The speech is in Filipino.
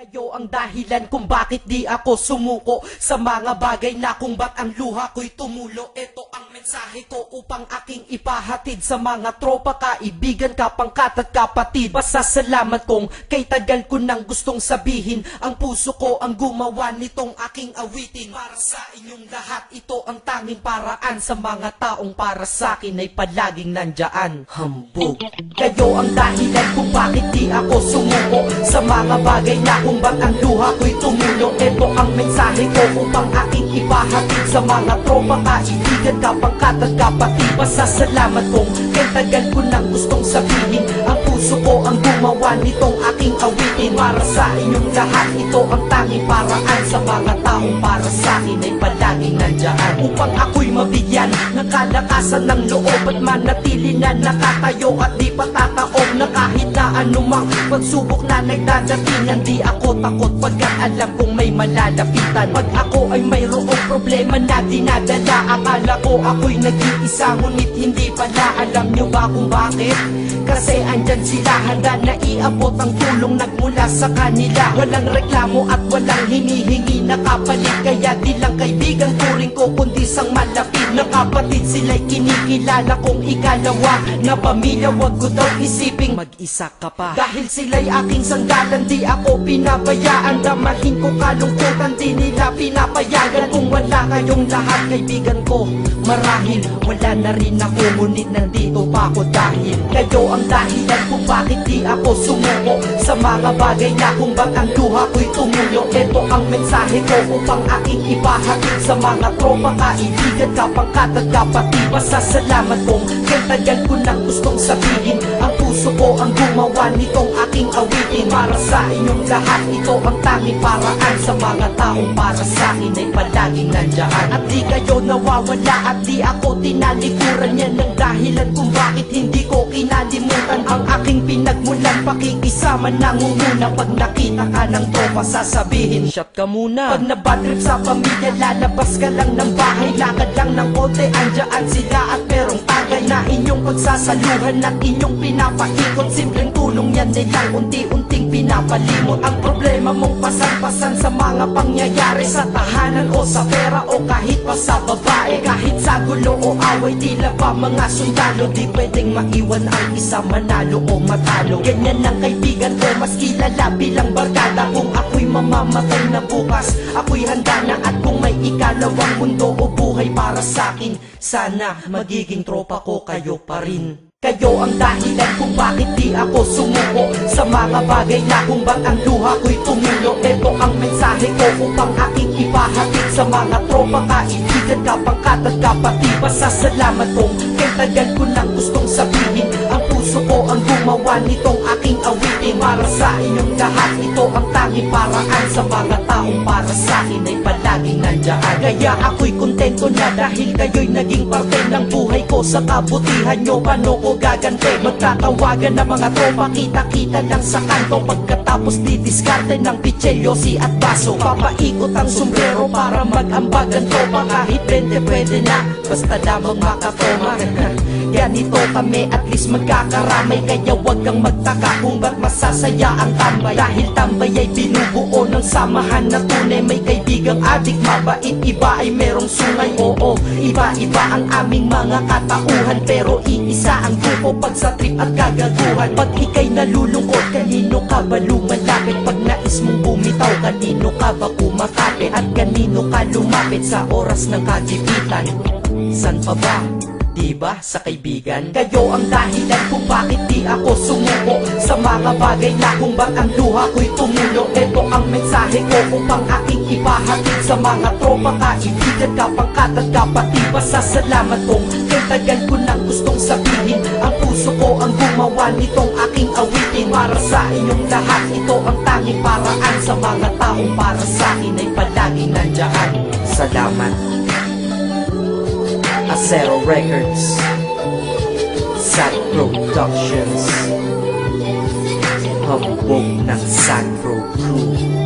Kayo ang dahilan kung bakit di ako sumuko sa mga bagay na kung ba't ang luha ko'y tumulo. Ito ang mensahe ko upang aking ipahatid sa mga tropa, kaibigan, kapangkat at kapatid. Pasasalamat kong kay tagal ko nang gustong sabihin. Ang puso ko ang gumawa nitong aking awitin. Para sa inyong lahat, ito ang tanging paraan sa mga taong para sa akin ay palaging nandyan. Hambog. Kayo ang dahilan kung bakit di ako sumuko sa mga bagay na kung ba't ang luha ko'y tumulo. Ito ang mensahe ko upang aking ipahatid sa mga tropa, kaibigan, kapangkat at kapatid. Pasasalamat kong kay tagal ko nang gustong sabihin. Ang puso ko ang gumawa nitong aking awitin. Para sa inyong lahat, ito ang tanging paraan sa mga taong para sa akin ay palaging nandyan. Upang ako'y mabigyan ng kalakasan ng loob at manatili na nakatayo at di patataob na kahit na anumang pagsubok na nagdadatingan. Di ako takot pagkat alam kong may malalapitan. Pag ako ay mayroong problema na dinadala, akala ko ako'y nag-iisa, ngunit hindi pala. Alam nyo ba kung bakit? Kasi andyan sila, handa na iabot ang tulong nagmula sa kanila. Walang reklamo at walang hinihingi na kapalit. Kaya di lang kaibigan turing ko kundi sang malapit na kapatid. Sila'y kinikilala kong ikalawa na pamilya. Wag ko daw isiping mag-isa ka pa. Dahil sila'y aking sanggalan, di ako pinabayaan. Damahin ko kalungkutan, di nila pinapayagan. Kung wala kayong lahat kaibigan ko, marahil wala na rin ako. Ngunit nandito pa ako dahil kayo ang dahilan kung bakit di ako sumuko sa mga bagay na kung ba't ang luha ko'y tumulo. Ito ang mensahe ko upang aking ipahatid sa mga tropa, kaibigan, kapangkat at kapatid. Pasasalamat kong kay tagal ko nang gustong sabihin. Ang puso ko ang gumawa nitong aking awitin. Para sa inyong lahat, ito ang tanging paraan sa mga taong para sa akin ay palaging nandyan. At di kayo nawawala at di ako tinalikuran. Yan ang dahilan kung bakit hindi ko kinalimutan ang aking pinagmulan. Pakikisama nangunguna. Pag nakita ka ng tropa sasabihin, shot ka muna. Pag nabadrip sa pamilya, lalabas ka lang ng bahay. Lakad lang ng konti, andyan sila at merong tagay na inyong pagsasaluhan at inyong pinapaikot. Simpleng tulong yan nilang unti-unting pinapalimot. Ang problema mong pasan-pasan sa mga pangyayari sa tahanan o sa pera o kahit pa sa babae. Kahit sa gulo o away, tila ba mga sundalo, di pwedeng maiwan ang isa manalo o matalo. Ganyan ang kaibigan ko, mas kilala bilang barkada. Kung ako'y mamamatay na bukas, ako'y handa na. At kung may ikalawang mundo o buhay para sa'kin, sana magiging tropa ko kayo pa rin. Kayo ang dahilan kung bakit di ako sumuko sa mga bagay na kung ba't ang luha ko'y tumulo. Ito ang mensahe ko upang aking ipahatid sa mga tropa, kaibigan, kapangkat at kapatid. Pasasalamat kong kay tagal ko nang gustong sabihin. Ang puso ko ang gumawa nitong aking awitin. Para sa inyong lahat, ito ang tanging paraan sa mga taong para sa akin ay palaging nandyan. Kaya ako'y kontento na dahil kayo'y naging parte ng buhay ko. Sa kabutihan nyo, paano ko gagante? Magtatawagan ng mga tropa, kita-kita lang sa kanto. Pagkatapos didiskarte ng pitselyosi at baso. Papaikot ang sombrero para mag-ambag ang tropa. Kahit 20 pwede na, basta lamang makatoma. Ganito kami, at least magkakaramay. Kaya wag kang magtaka kung ba't masasaya ang tambay. Dahil tambay ay binubuo ng samahan na tunay. May kaibigang adik, mabait, iba ay merong sungay. Oo, iba-iba ang aming mga katauhan, pero iisa ang grupo pag sa trip at kagaguhan. Pag ika'y nalulungkot, kanino ka ba lumalapit? Pag nais mong bumitaw, kanino ka ba kumakapit? At kanino ka lumapit sa oras ng kagipitan? San pa ba? Diba sa kaibigan? Kayo ang dahilan kung bakit di ako sumuko sa mga bagay na kung ba't ang luha ko'y tumulo. Ito ang mensahe ko upang aking ipahatid sa mga tropa, kaibigan, kapangkat at kapatid. Pasasalamat kong kay tagal ko nang gustong sabihin. Ang puso ko ang gumawa nitong aking awitin. Para sa inyong lahat, ito ang tanging paraan sa mga taong para sa akin ay palaging nandyan. Salamat. Acero Records, Sad Productions, hambog ng Sad Pro Crew.